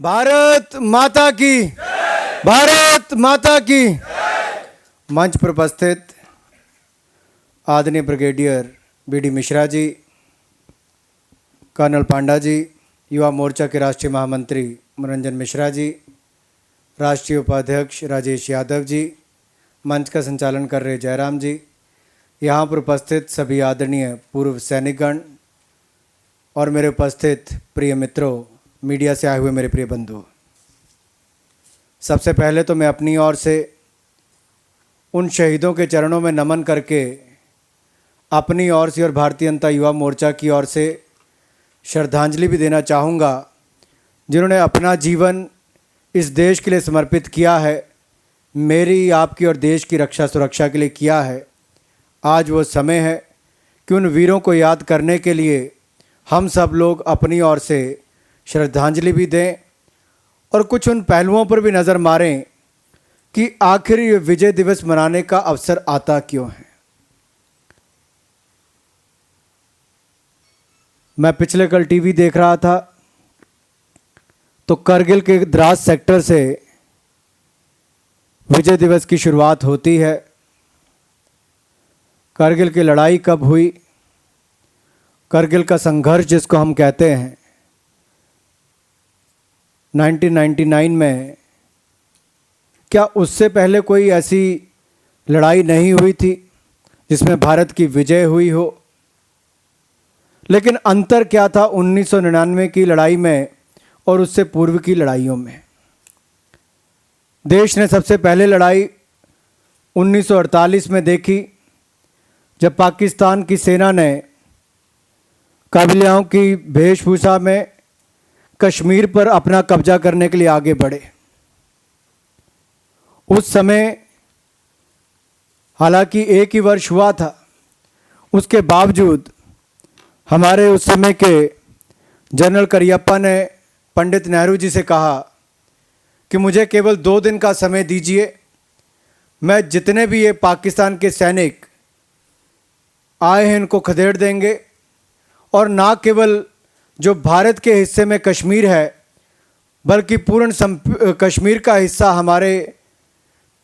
भारत माता की, भारत माता की। मंच पर उपस्थित आदरणीय brigadier BD Mishra ji, colonel पांडा जी, युवा मोर्चा के राष्ट्रीय महामंत्री मनोरंजन मिश्रा जी, राष्ट्रीय उपाध्यक्ष राजेश यादव जी, मंच का संचालन कर रहे जयराम जी, यहाँ पर उपस्थित सभी आदरणीय पूर्व सैनिकगण और मेरे उपस्थित प्रिय मित्रों, मीडिया से आए हुए मेरे प्रिय बंधु। सबसे पहले तो मैं अपनी ओर से उन शहीदों के चरणों में नमन करके अपनी ओर से और भारतीय जनता युवा मोर्चा की ओर से श्रद्धांजलि भी देना चाहूँगा, जिन्होंने अपना जीवन इस देश के लिए समर्पित किया है, मेरी, आपकी और देश की रक्षा सुरक्षा के लिए किया है। आज वो समय है कि उन वीरों को याद करने के लिए हम सब लोग अपनी ओर से श्रद्धांजलि भी दें और कुछ उन पहलुओं पर भी नज़र मारें कि आखिर ये विजय दिवस मनाने का अवसर आता क्यों है। मैं पिछले कल टीवी देख रहा था तो करगिल के द्रास सेक्टर से विजय दिवस की शुरुआत होती है। करगिल की लड़ाई कब हुई, करगिल का संघर्ष जिसको हम कहते हैं, 1999 में, क्या उससे पहले कोई ऐसी लड़ाई नहीं हुई थी जिसमें भारत की विजय हुई हो? लेकिन अंतर क्या था 1999 की लड़ाई में और उससे पूर्व की लड़ाइयों में? देश ने सबसे पहले लड़ाई 1948 में देखी, जब पाकिस्तान की सेना ने काबिलियाओं की वेशभूषा में कश्मीर पर अपना कब्जा करने के लिए आगे बढ़े। उस समय हालांकि एक ही वर्ष हुआ था, उसके बावजूद हमारे उस समय के जनरल करियप्पा ने पंडित नेहरू जी से कहा कि मुझे केवल 2 दिन का समय दीजिए, मैं जितने भी ये पाकिस्तान के सैनिक आए हैं इनको खदेड़ देंगे, और ना केवल जो भारत के हिस्से में कश्मीर है बल्कि पूर्ण कश्मीर का हिस्सा हमारे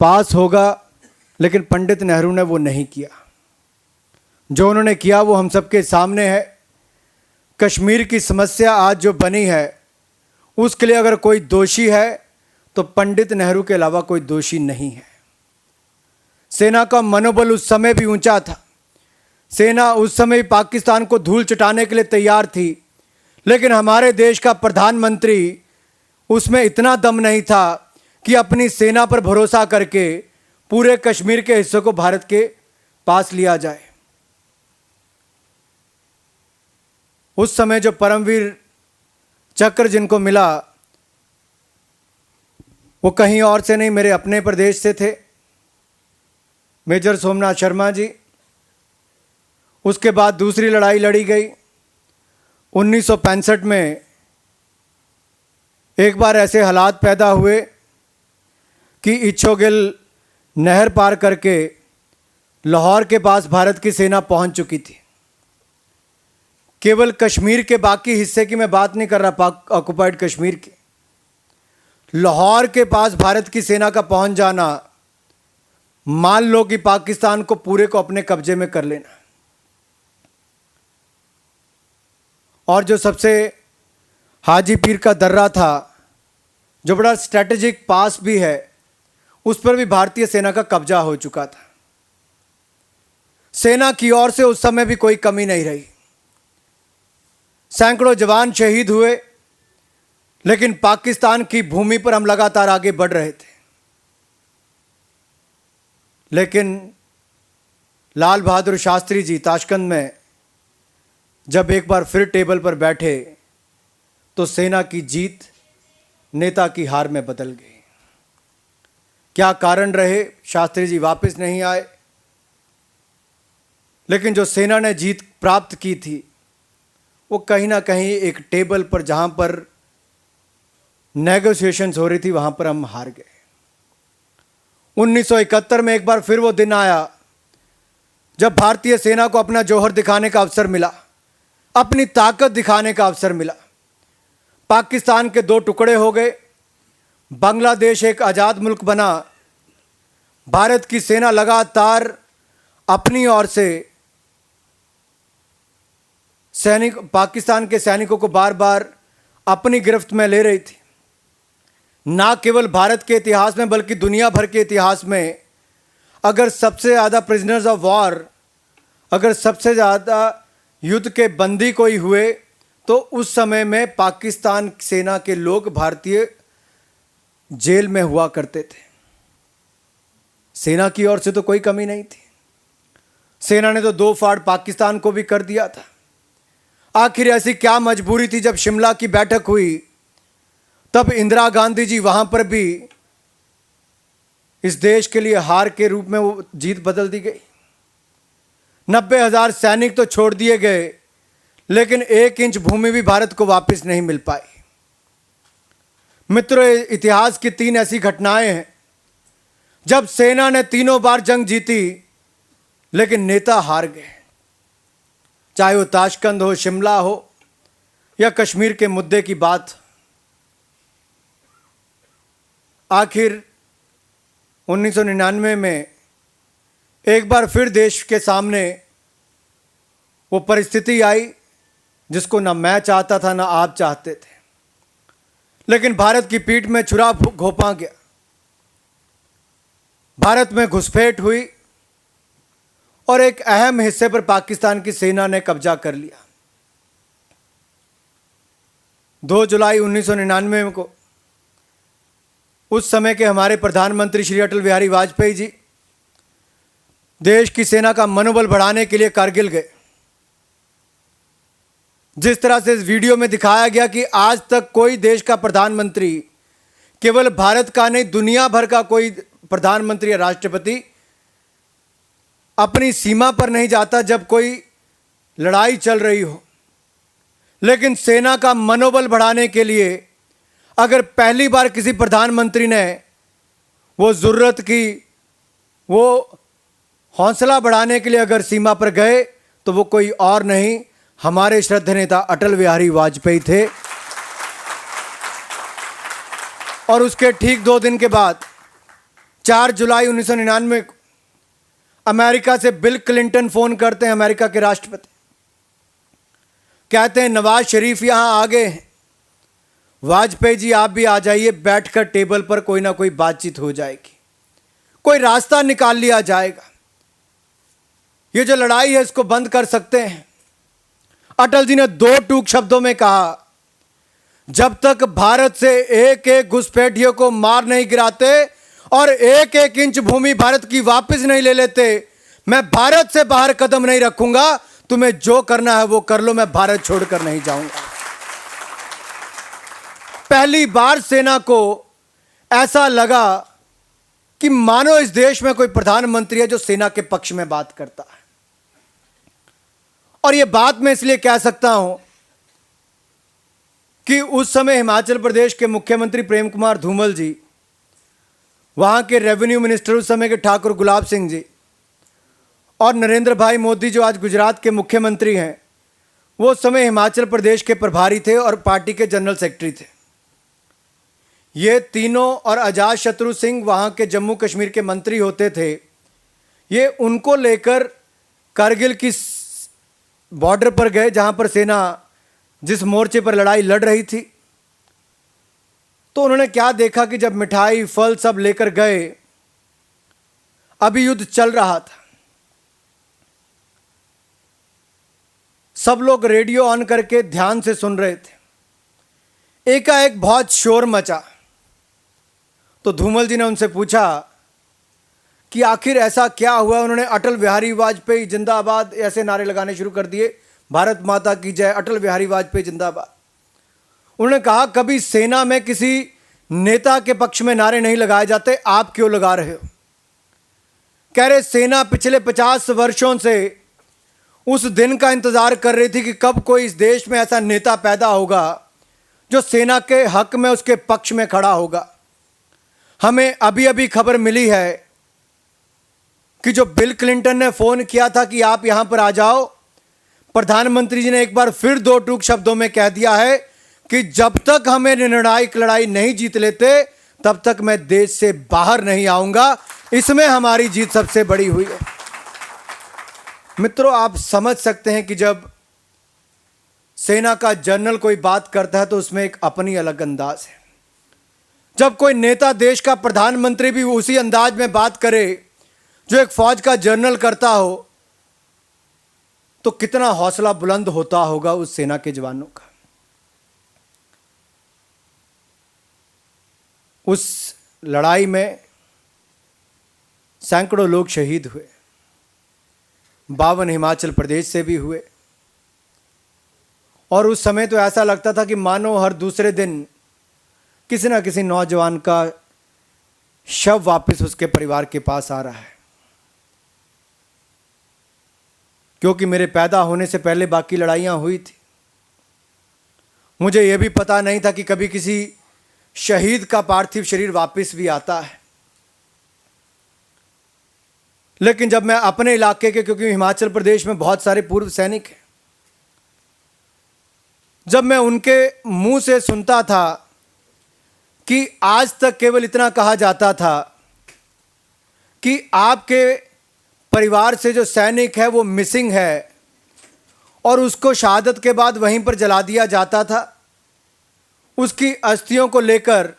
पास होगा। लेकिन पंडित नेहरू ने वो नहीं किया। जो उन्होंने किया वो हम सबके सामने है। कश्मीर की समस्या आज जो बनी है उसके लिए अगर कोई दोषी है तो पंडित नेहरू के अलावा कोई दोषी नहीं है। सेना का मनोबल उस समय भी ऊंचा था। सेना उस समय पाकिस्तान को धूल चटाने के लिए तैयार थी, लेकिन हमारे देश का प्रधानमंत्री उसमें इतना दम नहीं था कि अपनी सेना पर भरोसा करके पूरे कश्मीर के हिस्से को भारत के पास लिया जाए। उस समय जो परमवीर चक्र जिनको मिला वो कहीं और से नहीं, मेरे अपने प्रदेश से थे, मेजर सोमनाथ शर्मा जी। उसके बाद दूसरी लड़ाई लड़ी गई 1965 में। एक बार ऐसे हालात पैदा हुए कि इच्छोगिल नहर पार करके लाहौर के पास भारत की सेना पहुंच चुकी थी। केवल कश्मीर के बाकी हिस्से की मैं बात नहीं कर रहा, पाक ऑक्युपाइड कश्मीर की, लाहौर के पास भारत की सेना का पहुंच जाना, मान लो कि पाकिस्तान को पूरे को अपने कब्जे में कर लेना। और जो सबसे हाजी पीर का दर्रा था, जो बड़ा स्ट्रैटेजिक पास भी है, उस पर भी भारतीय सेना का कब्जा हो चुका था। सेना की ओर से उस समय भी कोई कमी नहीं रही। सैकड़ों जवान शहीद हुए, लेकिन पाकिस्तान की भूमि पर हम लगातार आगे बढ़ रहे थे। लेकिन लाल बहादुर शास्त्री जी ताशकंद में जब एक बार फिर टेबल पर बैठे तो सेना की जीत नेता की हार में बदल गई। क्या कारण रहे, शास्त्री जी वापस नहीं आए, लेकिन जो सेना ने जीत प्राप्त की थी वो कहीं ना कहीं एक टेबल पर, जहां पर नेगोशिएशंस हो रही थी, वहां पर हम हार गए। 1971 में एक बार फिर वो दिन आया जब भारतीय सेना को अपना जौहर दिखाने का अवसर मिला, अपनी ताकत दिखाने का अवसर मिला। पाकिस्तान के दो टुकड़े हो गए, बांग्लादेश एक आज़ाद मुल्क बना। भारत की सेना लगातार अपनी ओर से पाकिस्तान के सैनिकों को बार बार अपनी गिरफ्त में ले रही थी। ना केवल भारत के इतिहास में बल्कि दुनिया भर के इतिहास में अगर सबसे ज़्यादा प्रिजनर्स ऑफ वॉर, अगर सबसे ज़्यादा युद्ध के बंदी कोई हुए तो उस समय में पाकिस्तान सेना के लोग भारतीय जेल में हुआ करते थे। सेना की ओर से तो कोई कमी नहीं थी। सेना ने तो दो फाड़ पाकिस्तान को भी कर दिया था। आखिर ऐसी क्या मजबूरी थी? जब शिमला की बैठक हुई तब इंदिरा गांधी जी वहां पर भी इस देश के लिए हार के रूप में वो जीत बदल दी गई। 90,000 सैनिक तो छोड़ दिए गए, लेकिन 1 इंच भूमि भी भारत को वापस नहीं मिल पाई। मित्रों, इतिहास की 3 ऐसी घटनाएं हैं जब सेना ने तीनों बार जंग जीती लेकिन नेता हार गए। चाहे वो ताशकंद हो, शिमला हो या कश्मीर के मुद्दे की बात। आखिर 1999 में एक बार फिर देश के सामने वो परिस्थिति आई जिसको ना मैं चाहता था ना आप चाहते थे, लेकिन भारत की पीठ में छुरा घोंपा गया। भारत में घुसपैठ हुई और एक अहम हिस्से पर पाकिस्तान की सेना ने कब्जा कर लिया। 2 जुलाई 1999 को उस समय के हमारे प्रधानमंत्री श्री अटल बिहारी वाजपेयी जी देश की सेना का मनोबल बढ़ाने के लिए कारगिल गए। जिस तरह से इस वीडियो में दिखाया गया कि आज तक कोई देश का प्रधानमंत्री, केवल भारत का नहीं दुनिया भर का कोई प्रधानमंत्री या राष्ट्रपति अपनी सीमा पर नहीं जाता जब कोई लड़ाई चल रही हो। लेकिन सेना का मनोबल बढ़ाने के लिए अगर पहली बार किसी प्रधानमंत्री ने वो ज़रूरत की, वो हौसला बढ़ाने के लिए अगर सीमा पर गए तो वो कोई और नहीं, हमारे श्रद्धेय नेता अटल बिहारी वाजपेयी थे। और उसके ठीक 2 दिन के बाद 4 जुलाई 1999 को अमेरिका से बिल क्लिंटन फोन करते हैं, अमेरिका के राष्ट्रपति। कहते हैं नवाज शरीफ यहां आ गए हैं, वाजपेयी जी आप भी आ जाइए, बैठकर टेबल पर कोई ना कोई बातचीत हो जाएगी, कोई रास्ता निकाल लिया जाएगा, ये जो लड़ाई है इसको बंद कर सकते हैं। अटल जी ने 2 टूक शब्दों में कहा, जब तक भारत से एक एक घुसपैठियों को मार नहीं गिराते और एक एक इंच भूमि भारत की वापस नहीं ले लेते, मैं भारत से बाहर कदम नहीं रखूंगा। तुम्हें जो करना है वो कर लो, मैं भारत छोड़कर नहीं जाऊंगा। पहली बार सेना को ऐसा लगा कि मानो इस देश में कोई प्रधानमंत्री है जो सेना के पक्ष में बात करता है। और यह बात मैं इसलिए कह सकता हूं कि उस समय हिमाचल प्रदेश के मुख्यमंत्री प्रेम कुमार धूमल जी, वहां के रेवेन्यू मिनिस्टर उस समय के ठाकुर गुलाब सिंह जी और नरेंद्र भाई मोदी जो आज गुजरात के मुख्यमंत्री हैं, वो उस समय हिमाचल प्रदेश के प्रभारी थे और पार्टी के जनरल सेक्रेटरी थे। ये तीनों और अजातशत्रु सिंह वहां के जम्मू कश्मीर के मंत्री होते थे। ये उनको लेकर कारगिल की बॉर्डर पर गए जहां पर सेना जिस मोर्चे पर लड़ाई लड़ रही थी। तो उन्होंने क्या देखा कि जब मिठाई फल सब लेकर गए, अभी युद्ध चल रहा था, सब लोग रेडियो ऑन करके ध्यान से सुन रहे थे। एकाएक बहुत शोर मचा। तो धूमल जी ने उनसे पूछा कि आखिर ऐसा क्या हुआ। उन्होंने अटल बिहारी वाजपेयी जिंदाबाद ऐसे नारे लगाने शुरू कर दिए, भारत माता की जय, अटल बिहारी वाजपेयी जिंदाबाद। उन्होंने कहा कभी सेना में किसी नेता के पक्ष में नारे नहीं लगाए जाते, आप क्यों लगा रहे हो? कह रहे सेना पिछले 50 वर्षों से उस दिन का इंतजार कर रही थी कि कब कोई इस देश में ऐसा नेता पैदा होगा जो सेना के हक में उसके पक्ष में खड़ा होगा। हमें अभी अभी खबर मिली है कि जो बिल क्लिंटन ने फोन किया था कि आप यहां पर आ जाओ, प्रधानमंत्री जी ने एक बार फिर 2 टूक शब्दों में कह दिया है कि जब तक हमें निर्णायक लड़ाई नहीं जीत लेते तब तक मैं देश से बाहर नहीं आऊंगा। इसमें हमारी जीत सबसे बड़ी हुई है। मित्रों, आप समझ सकते हैं कि जब सेना का जनरल कोई बात करता है तो उसमें एक अपनी अलग अंदाज है। जब कोई नेता, देश का प्रधानमंत्री भी उसी अंदाज में बात करे जो एक फौज का जनरल करता हो, तो कितना हौसला बुलंद होता होगा उस सेना के जवानों का। उस लड़ाई में सैकड़ों लोग शहीद हुए, 52 हिमाचल प्रदेश से भी हुए। और उस समय तो ऐसा लगता था कि मानो हर दूसरे दिन किसी ना किसी नौजवान का शव वापस उसके परिवार के पास आ रहा है। क्योंकि मेरे पैदा होने से पहले बाकी लड़ाइयां हुई थी। मुझे यह भी पता नहीं था कि कभी किसी शहीद का पार्थिव शरीर वापस भी आता है। लेकिन जब मैं अपने इलाके के, क्योंकि हिमाचल प्रदेश में बहुत सारे पूर्व सैनिक हैं, जब मैं उनके मुंह से सुनता था कि आज तक केवल इतना कहा जाता था कि आपके परिवार से जो सैनिक है वो मिसिंग है, और उसको शहादत के बाद वहीं पर जला दिया जाता था। उसकी अस्थियों को लेकर,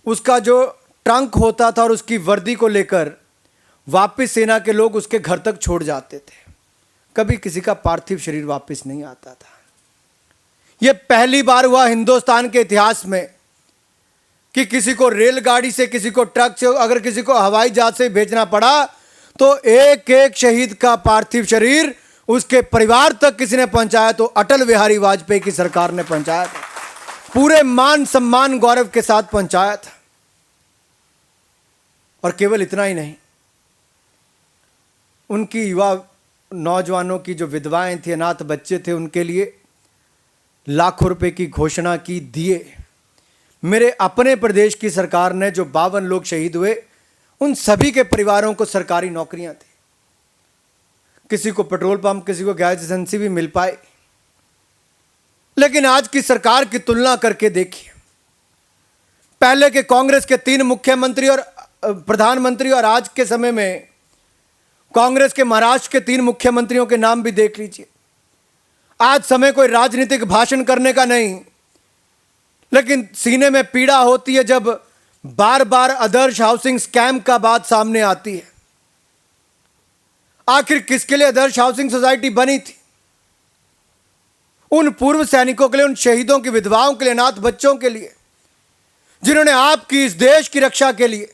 उसका जो ट्रंक होता था और उसकी वर्दी को लेकर वापस सेना के लोग उसके घर तक छोड़ जाते थे। कभी किसी का पार्थिव शरीर वापस नहीं आता था। यह पहली बार हुआ हिंदुस्तान के इतिहास में कि किसी को रेलगाड़ी से, किसी को ट्रक से, अगर किसी को हवाई जहाज से भेजना पड़ा तो एक एक शहीद का पार्थिव शरीर उसके परिवार तक किसी ने पहुंचाया तो अटल बिहारी वाजपेयी की सरकार ने पहुंचाया था। पूरे मान सम्मान गौरव के साथ पहुंचाया था। और केवल इतना ही नहीं, उनकी युवा नौजवानों की जो विधवाएं थी, अनाथ बच्चे थे, उनके लिए लाखों रुपए की घोषणा की, दिए। मेरे अपने प्रदेश की सरकार ने, जो 52 लोग शहीद हुए, उन सभी के परिवारों को सरकारी नौकरियां थी। किसी को पेट्रोल पंप, किसी को गैस एजेंसी भी मिल पाए। लेकिन आज की सरकार की तुलना करके देखिए, पहले के कांग्रेस के 3 मुख्यमंत्री और प्रधानमंत्री और आज के समय में कांग्रेस के महाराष्ट्र के 3 मुख्यमंत्रियों के नाम भी देख लीजिए। आज समय कोई राजनीतिक भाषण करने का नहीं, लेकिन सीने में पीड़ा होती है जब बार बार आदर्श हाउसिंग स्कैम का बात सामने आती है। आखिर किसके लिए आदर्श हाउसिंग सोसाइटी बनी थी? उन पूर्व सैनिकों के लिए, उन शहीदों की विधवाओं के लिए, अनाथ बच्चों के लिए, जिन्होंने आपकी इस देश की रक्षा के लिए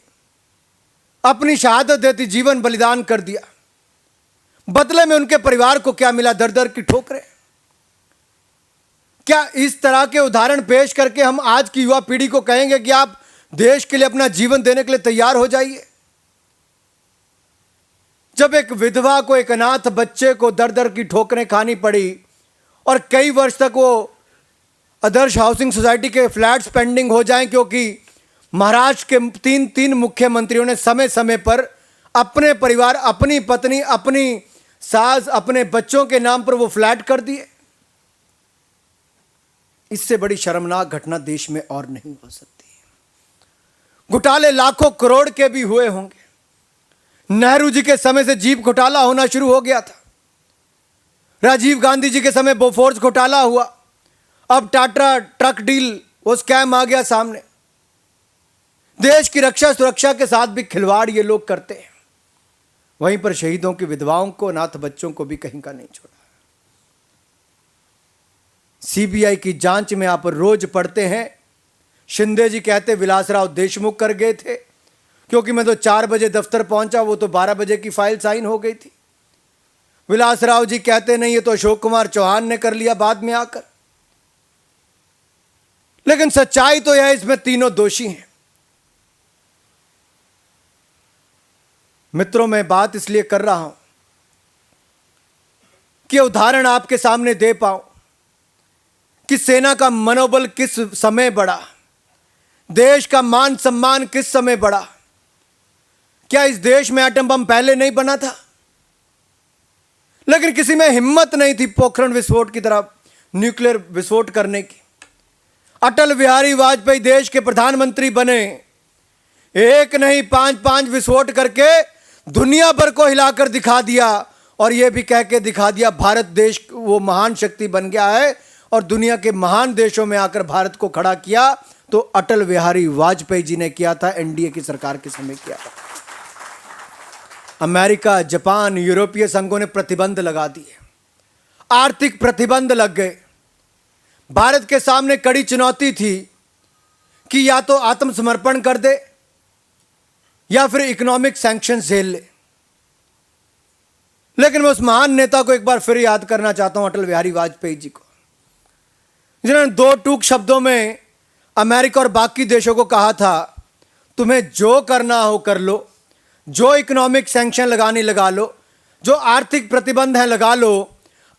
अपनी शहादत देती जीवन बलिदान कर दिया। बदले में उनके परिवार को क्या मिला? दर दर की ठोकरें। क्या इस तरह के उदाहरण पेश करके हम आज की युवा पीढ़ी को कहेंगे कि आप देश के लिए अपना जीवन देने के लिए तैयार हो जाइए? जब एक विधवा को, एक अनाथ बच्चे को दर दर की ठोकरें खानी पड़ी और कई वर्ष तक वो आदर्श हाउसिंग सोसाइटी के फ्लैट्स पेंडिंग हो जाएं, क्योंकि महाराष्ट्र के 3 मुख्यमंत्रियों ने समय समय पर अपने परिवार, अपनी पत्नी, अपनी सास, अपने बच्चों के नाम पर वो फ्लैट कर दिए। इससे बड़ी शर्मनाक घटना देश में और नहीं हो सकती। घोटाले लाखों करोड़ के भी हुए होंगे। नेहरू जी के समय से जीप घोटाला होना शुरू हो गया था। राजीव गांधी जी के समय बोफोर्स घोटाला हुआ। अब टाटा ट्रक डील, वो स्कैम आ गया सामने। देश की रक्षा सुरक्षा के साथ भी खिलवाड़ ये लोग करते हैं। वहीं पर शहीदों की विधवाओं को, अनाथ बच्चों को भी कहीं का नहीं छोड़ा। सीबीआई की जांच में आप रोज पढ़ते हैं, शिंदे जी कहते विलासराव देशमुख कर गए थे, क्योंकि मैं तो 4 बजे दफ्तर पहुंचा, वो तो 12 बजे की फाइल साइन हो गई थी। विलासराव जी कहते नहीं, ये तो अशोक कुमार चौहान ने कर लिया बाद में आकर। लेकिन सच्चाई तो यह है, इसमें तीनों दोषी हैं। मित्रों, मैं बात इसलिए कर रहा हूं कि उदाहरण आपके सामने दे पाऊं कि सेना का मनोबल किस समय बढ़ा, देश का मान सम्मान किस समय बढ़ा। क्या इस देश में एटम बम पहले नहीं बना था? लेकिन किसी में हिम्मत नहीं थी पोखरण विस्फोट की तरह न्यूक्लियर विस्फोट करने की। अटल बिहारी वाजपेयी देश के प्रधानमंत्री बने, एक नहीं 5-5 विस्फोट करके दुनिया भर को हिलाकर दिखा दिया और यह भी कह के दिखा दिया भारत देश वो महान शक्ति बन गया है और दुनिया के महान देशों में आकर भारत को खड़ा किया तो अटल बिहारी वाजपेयी जी ने किया था, एनडीए की सरकार के समय किया था। अमेरिका, जापान, यूरोपीय संघों ने प्रतिबंध लगा दिए, आर्थिक प्रतिबंध लग गए। भारत के सामने कड़ी चुनौती थी कि या तो आत्मसमर्पण कर दे या फिर इकोनॉमिक सैंक्शन झेल ले। लेकिन मैं उस महान नेता को एक बार फिर याद करना चाहता हूं, अटल बिहारी वाजपेयी जी को, जिन्होंने 2 टूक शब्दों में अमेरिका और बाकी देशों को कहा था, तुम्हें जो करना हो कर लो, जो इकोनॉमिक सैंक्शन लगानी लगा लो, जो आर्थिक प्रतिबंध है लगा लो,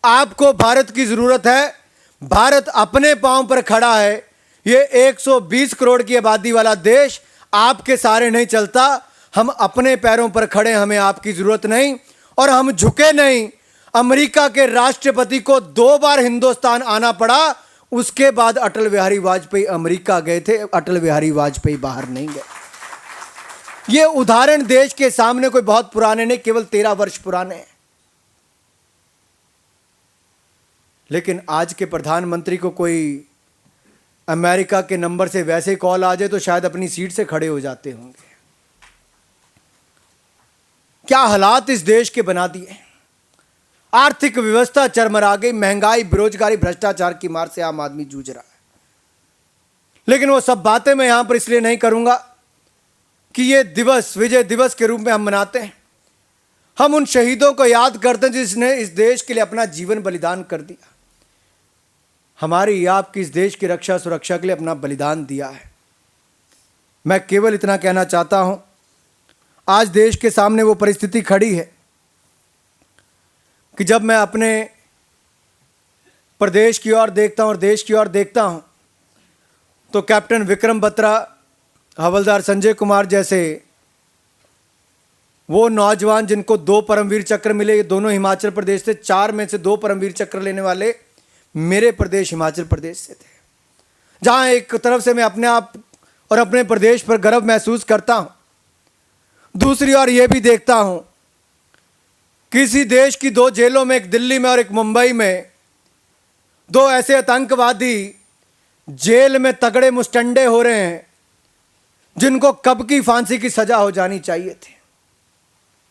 आपको भारत की जरूरत है। भारत अपने पांव पर खड़ा है, ये 120 करोड़ की आबादी वाला देश आपके सहारे नहीं चलता, हम अपने पैरों पर खड़े, हमें आपकी जरूरत नहीं और हम झुके नहीं। अमेरिका के राष्ट्रपति को 2 बार हिंदुस्तान आना पड़ा, उसके बाद अटल बिहारी वाजपेयी अमेरिका गए थे, अटल बिहारी वाजपेयी बाहर नहीं गए। ये उदाहरण देश के सामने कोई बहुत पुराने नहीं, केवल 13 वर्ष पुराने हैं। लेकिन आज के प्रधानमंत्री को कोई अमेरिका के नंबर से वैसे कॉल आ जाए तो शायद अपनी सीट से खड़े हो जाते होंगे। क्या हालात इस देश के बना दिए। आर्थिक व्यवस्था चरमरा गई, महंगाई, बेरोजगारी, भ्रष्टाचार की मार से आम आदमी जूझ रहा है। लेकिन वो सब बातें मैं यहां पर इसलिए नहीं करूंगा कि ये दिवस विजय दिवस के रूप में हम मनाते हैं। हम उन शहीदों को याद करते हैं जिसने इस देश के लिए अपना जीवन बलिदान कर दिया, हमारी आपकी इस देश की रक्षा सुरक्षा के लिए अपना बलिदान दिया है। मैं केवल इतना कहना चाहता हूं, आज देश के सामने वो परिस्थिति खड़ी है कि जब मैं अपने प्रदेश की ओर देखता हूं और देश की ओर देखता हूं तो कैप्टन विक्रम बत्रा, हवलदार संजय कुमार जैसे वो नौजवान जिनको 2 परमवीर चक्र मिले, ये दोनों हिमाचल प्रदेश से, 4 में से 2 परमवीर चक्र लेने वाले मेरे प्रदेश हिमाचल प्रदेश से थे, जहां एक तरफ से मैं अपने आप और अपने प्रदेश पर गर्व महसूस करता हूं, दूसरी ओर यह भी देखता हूं किसी देश की 2 जेलों में, एक दिल्ली में और एक मुंबई में, 2 ऐसे आतंकवादी जेल में तगड़े मुस्टंडे हो रहे हैं जिनको कब की फांसी की सजा हो जानी चाहिए थी।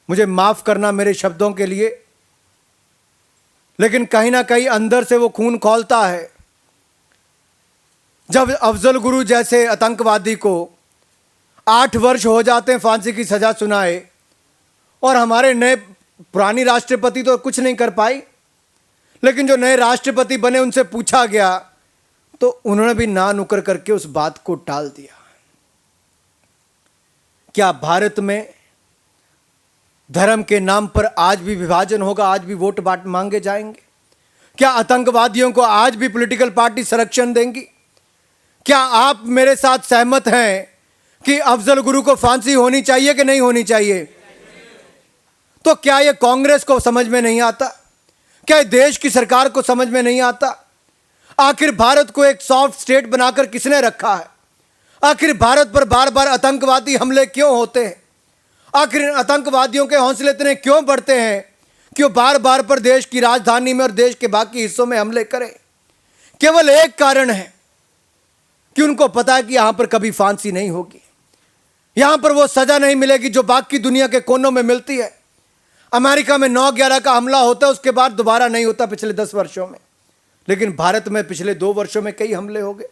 मुझे माफ करना मेरे शब्दों के लिए, लेकिन कहीं ना कहीं अंदर से वो खून खौलता है जब अफजल गुरु जैसे आतंकवादी को 8 वर्ष हो जाते हैं फांसी की सजा सुनाए और हमारे नए पुरानी राष्ट्रपति तो कुछ नहीं कर पाई, लेकिन जो नए राष्ट्रपति बने उनसे पूछा गया तो उन्होंने भी ना नुकर करके उस बात को टाल दिया। क्या भारत में धर्म के नाम पर आज भी विभाजन होगा, आज भी वोट बाट मांगे जाएंगे? क्या आतंकवादियों को आज भी पॉलिटिकल पार्टी संरक्षण देंगी? क्या आप मेरे साथ सहमत हैं कि अफजल गुरु को फांसी होनी चाहिए कि नहीं होनी चाहिए? तो क्या यह कांग्रेस को समझ में नहीं आता? क्या देश की सरकार को समझ में नहीं आता? आखिर भारत को एक सॉफ्ट स्टेट बनाकर किसने रखा है? आखिर भारत पर बार बार आतंकवादी हमले क्यों होते हैं? आखिर आतंकवादियों के हौसले इतने क्यों बढ़ते हैं कि वो बार बार पर देश की राजधानी में और देश के बाकी हिस्सों में हमले करें? केवल एक कारण है कि उनको पता है कि यहां पर कभी फांसी नहीं होगी, यहां पर वो सजा नहीं मिलेगी जो बाकी दुनिया के कोनों में मिलती है। अमेरिका में 9/11 का हमला होता है, उसके बाद दोबारा नहीं होता पिछले 10 वर्षों में, लेकिन भारत में पिछले 2 वर्षों में कई हमले हो गए।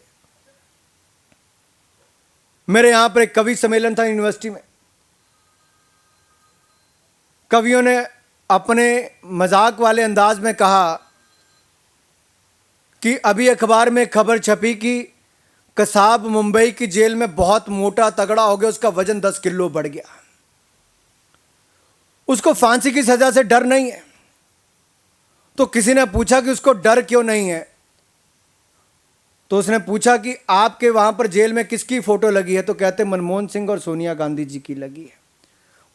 मेरे यहां पर एक कवि सम्मेलन था यूनिवर्सिटी में, कवियों ने अपने मजाक वाले अंदाज में कहा कि अभी अखबार में खबर छपी कि कसाब मुंबई की जेल में बहुत मोटा तगड़ा हो गया, उसका वजन 10 किलो बढ़ गया, उसको फांसी की सजा से डर नहीं है। तो किसी ने पूछा कि उसको डर क्यों नहीं है? तो उसने पूछा कि आपके वहां पर जेल में किसकी फोटो लगी है? तो कहते मनमोहन सिंह और सोनिया गांधी जी की लगी है।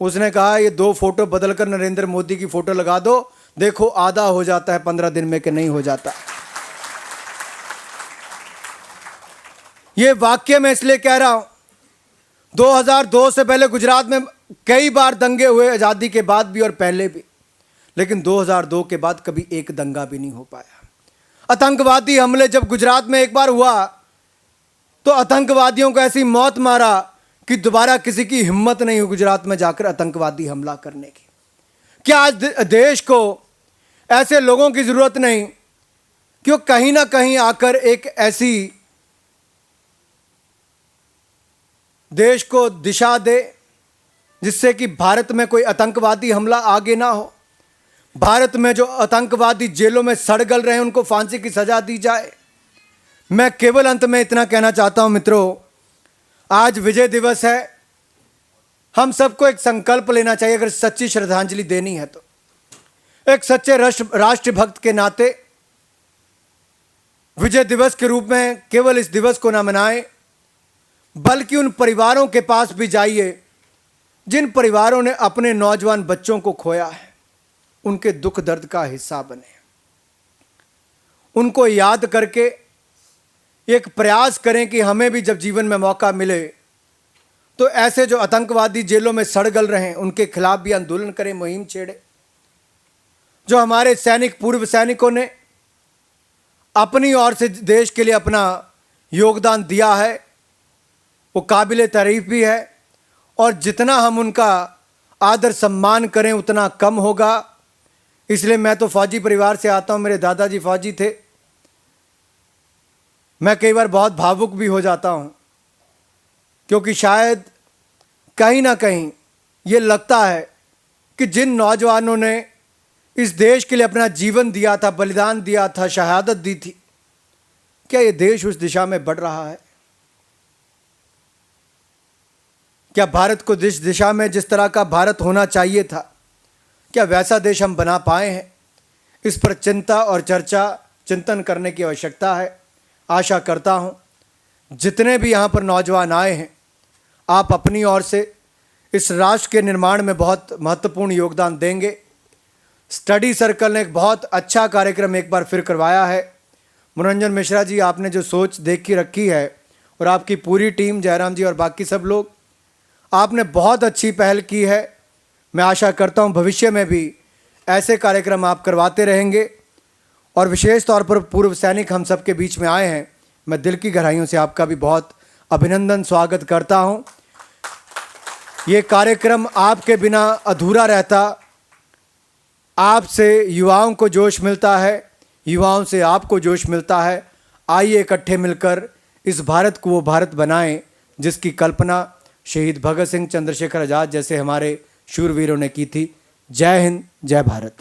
उसने कहा ये 2 फोटो बदलकर नरेंद्र मोदी की फोटो लगा दो, देखो आधा हो जाता है 15 दिन में कि नहीं हो जाता। ये वाक्य मैं इसलिए कह रहा हूं, 2002 से पहले गुजरात में कई बार दंगे हुए, आज़ादी के बाद भी और पहले भी, लेकिन 2002 के बाद कभी एक दंगा भी नहीं हो पाया। आतंकवादी हमले जब गुजरात में एक बार हुआ तो आतंकवादियों को ऐसी मौत मारा कि दोबारा किसी की हिम्मत नहीं हुई गुजरात में जाकर आतंकवादी हमला करने की। क्या आज देश को ऐसे लोगों की जरूरत नहीं कि वो कहीं ना कहीं आकर एक ऐसी देश को दिशा दे जिससे कि भारत में कोई आतंकवादी हमला आगे ना हो, भारत में जो आतंकवादी जेलों में सड़ गल रहे हैं उनको फांसी की सजा दी जाए। मैं केवल अंत में इतना कहना चाहता हूं मित्रों, आज विजय दिवस है, हम सबको एक संकल्प लेना चाहिए। अगर सच्ची श्रद्धांजलि देनी है तो एक सच्चे राष्ट्रभक्त के नाते विजय दिवस के रूप में केवल इस दिवस को ना मनाएं, बल्कि उन परिवारों के पास भी जाइए जिन परिवारों ने अपने नौजवान बच्चों को खोया है, उनके दुख दर्द का हिस्सा बने। उनको याद करके एक प्रयास करें कि हमें भी जब जीवन में मौका मिले तो ऐसे जो आतंकवादी जेलों में सड़ गल रहे हैं उनके खिलाफ भी आंदोलन करें, मुहिम छेड़े। जो हमारे सैनिक, पूर्व सैनिकों ने अपनी ओर से देश के लिए अपना योगदान दिया है, वो काबिले तारीफ भी है, और जितना हम उनका आदर सम्मान करें उतना कम होगा। इसलिए मैं तो फौजी परिवार से आता हूं, मेरे दादाजी फौजी थे। मैं कई बार बहुत भावुक भी हो जाता हूं, क्योंकि शायद कहीं ना कहीं ये लगता है कि जिन नौजवानों ने इस देश के लिए अपना जीवन दिया था, बलिदान दिया था, शहादत दी थी, क्या ये देश उस दिशा में बढ़ रहा है? क्या भारत को जिस दिशा में, जिस तरह का भारत होना चाहिए था, क्या वैसा देश हम बना पाए हैं? इस पर चिंता और चर्चा, चिंतन करने की आवश्यकता है। आशा करता हूं जितने भी यहाँ पर नौजवान आए हैं, आप अपनी ओर से इस राष्ट्र के निर्माण में बहुत महत्वपूर्ण योगदान देंगे। स्टडी सर्कल ने एक बहुत अच्छा कार्यक्रम एक बार फिर करवाया है। मनोरंजन मिश्रा जी, आपने जो सोच देखी रखी है, और आपकी पूरी टीम, जयराम जी और बाकी सब लोग, आपने बहुत अच्छी पहल की है। मैं आशा करता हूं भविष्य में भी ऐसे कार्यक्रम आप करवाते रहेंगे। और विशेष तौर पर पूर्व सैनिक हम सब के बीच में आए हैं, मैं दिल की गहराइयों से आपका भी बहुत अभिनंदन, स्वागत करता हूं। ये कार्यक्रम आपके बिना अधूरा रहता। आपसे युवाओं को जोश मिलता है, युवाओं से आपको जोश मिलता है। आइए इकट्ठे मिलकर इस भारत को वो भारत बनाएं जिसकी कल्पना शहीद भगत सिंह, चंद्रशेखर आज़ाद जैसे हमारे शूरवीरों ने की थी। जय हिंद, जय भारत।